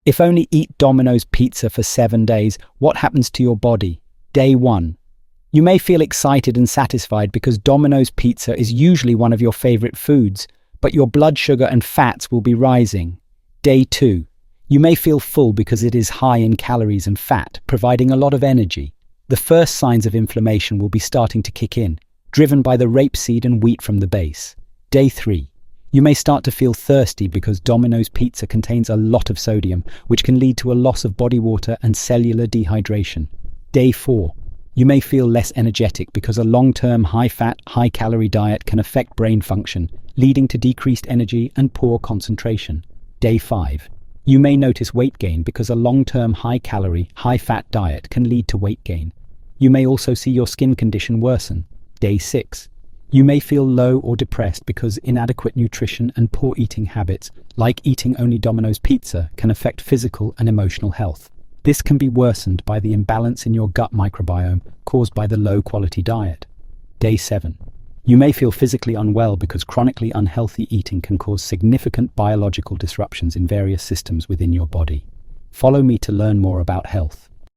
If only eat Domino's pizza for 7 days, what happens to your body? Day 1. You may feel excited and satisfied because Domino's pizza is usually one of your favorite foods, but your blood sugar and fats will be rising. Day 2. You may feel full because it is high in calories and fat, providing a lot of energy. The first signs of inflammation will be starting to kick in, driven by the rapeseed and wheat from the base. Day 3. You may start to feel thirsty because Domino's pizza contains a lot of sodium, which can lead to a loss of body water and cellular dehydration. Day 4. You may feel less energetic because a long-term high-fat, high-calorie diet can affect brain function, leading to decreased energy and poor concentration. Day 5. You may notice weight gain because a long-term high-calorie, high-fat diet can lead to weight gain. You may also see your skin condition worsen. Day 6. You may feel low or depressed because inadequate nutrition and poor eating habits, like eating only Domino's pizza, can affect physical and emotional health. This can be worsened by the imbalance in your gut microbiome caused by the low-quality diet. Day 7. You may feel physically unwell because chronically unhealthy eating can cause significant biological disruptions in various systems within your body. Follow me to learn more about health.